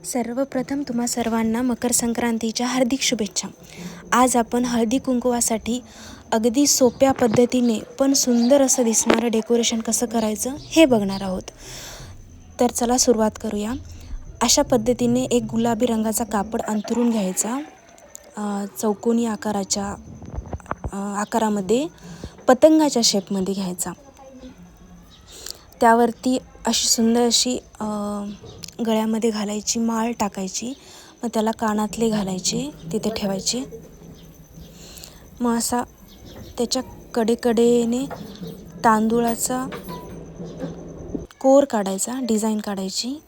सर्वप्रथम तुम्हा सर्वांना मकर संक्रांतीच्या हार्दिक शुभेच्छा. आज आपण हळदी कुंकवासाठी अगदी सोप्या पद्धतीने पण सुंदर असं दिसणारं डेकोरेशन कसं करायचं हे बघणार आहोत. तर चला सुरुवात करूया. अशा पद्धतीने एक गुलाबी रंगाचा कापड अंथरून घ्यायचा. चौकोनी आकारामध्ये पतंगाच्या शेपमध्ये घ्यायचा. त्यावरती अशी सुंदर अशी गळ्यामध्ये घालायची माळ टाकायची. मग त्याला कानातले घालायचे, तिथे ठेवायचे. मग असा त्याच्या कडेकडेने तांदूळाचा कोर काढायचा, डिझाईन काढायची.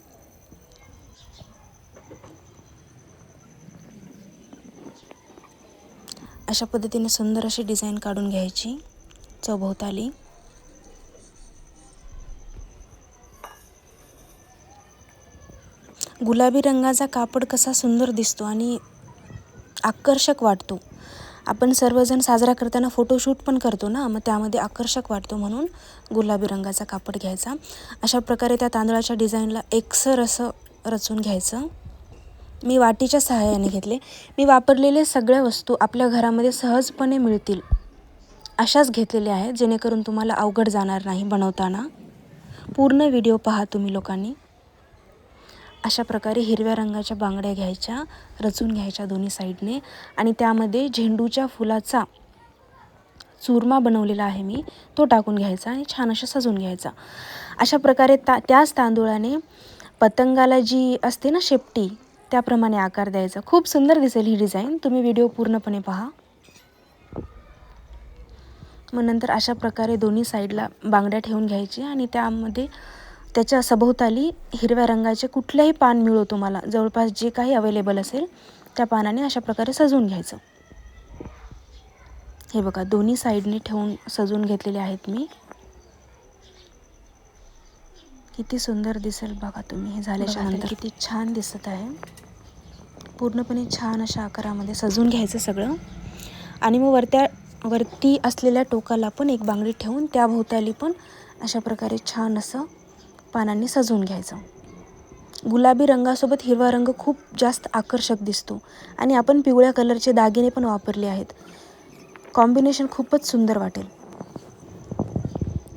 अशा पद्धतीने सुंदर अशी डिझाईन काढून घ्यायची चौभोवताली. गुलाबी रंगाचा कापड कसा सुंदर दिसतो आणि आकर्षक वाटतो. आपण सर्वजण साजरा करताना फोटोशूट पण करतो ना, मग त्यामध्ये आकर्षक वाटतो म्हणून गुलाबी रंगाचा कापड घ्यायचा. अशा प्रकारे त्या तांदळाच्या डिझाईनला एकसर असं रचून घ्यायचं. मी वाटीच्या सहाय्याने घेतले. मी वापरलेले सगळ्या वस्तू आपल्या घरामध्ये सहजपणे मिळतील अशाच घेतलेल्या आहेत, जेणेकरून तुम्हाला अवघड जाणार नाही बनवताना. पूर्ण व्हिडिओ पहा तुम्ही लोकांनी. अशा प्रकारे हिरव्या रंगाच्या बांगड्या घ्यायच्या, रचून घ्यायच्या दोन्ही साईडने आणि त्यामध्ये झेंडूच्या फुलाचा चुरमा बनवलेला आहे मी, तो टाकून घ्यायचा आणि छान असं सजवून घ्यायचा. अशा प्रकारे त्याच तांदूळाने पतंगाला जी असते ना शेपटी, त्याप्रमाणे आकार द्यायचा. खूप सुंदर दिसेल ही डिझाईन. तुम्ही व्हिडिओ पूर्णपणे पहा. मग नंतर अशा प्रकारे दोन्ही साईडला बांगड्या ठेवून घ्यायची आणि त्यामध्ये त्याच्या सभोवताली हिरव्या रंगाचे कुठलेही पान मिळो तुम्हाला, जवळपास जे काही अवेलेबल असेल त्या पानाने अशा प्रकारे सजवून घ्यायचं. हे बघा, दोन्ही साईडने ठेवून सजवून घेतलेले आहेत मी. किती सुंदर दिसेल बघा तुम्ही. हे झाल्याच्या नंतर किती छान दिसत आहे. पूर्णपणे छान अशा आकारामध्ये सजवून घ्यायचं सगळं. आणि मग वरती असलेल्या टोकाला पण एक बांगडी ठेवून त्या भोवताली पण अशा प्रकारे छान असं पानांनी सजवून घ्यायचं. गुलाबी रंगासोबत हिरवा रंग खूप जास्त आकर्षक दिसतो आणि आपण पिवळ्या कलरचे दागिने पण वापरले आहेत. कॉम्बिनेशन खूपच सुंदर वाटेल.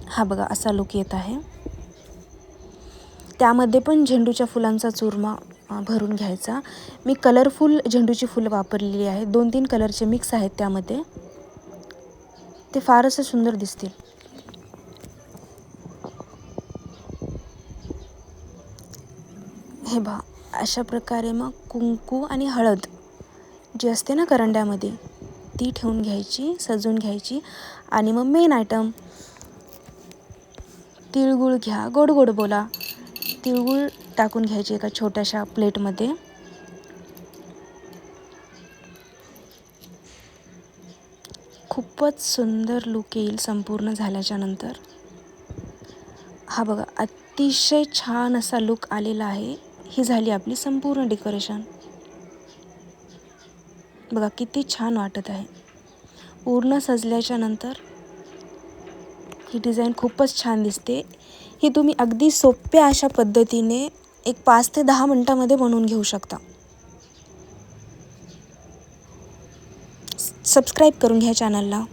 हा बघा, असा लुक येत आहे. त्यामध्ये पण झेंडूच्या फुलांचा चुरमा भरून घ्यायचा. मी कलरफुल झेंडूची फुलं वापरलेली आहेत. 2-3 कलरचे मिक्स आहेत त्यामध्ये. ते फारच सुंदर दिसतील. हे बघा, अशा प्रकारे मग कुंकू आणि हळद जी असते ना करंड्यामध्ये, ती ठेवून घ्यायची, सजवून घ्यायची. आणि मग मेन आयटम तिळगुळ घ्या, गोड गोड बोला. तिळगुळ टाकून घ्यायची एका छोट्याशा प्लेटमध्ये. खूपच सुंदर लुक येईल संपूर्ण झाल्याच्या नंतर. हा बघा, अतिशय छान असा लुक आलेला आहे. ही झाली आपली संपूर्ण डेकोरेशन. बघा किती छान वाटत आहे. पूर्ण सजल्याच्या नंतर ही डिझाईन खूपच छान दिसते. ही तुम्ही अगदी सोप्या अशा पद्धतीने एक 5 ते 10 मिनिटामध्ये बनवून घेऊ शकता. सबस्क्राईब करून घ्या चॅनलला.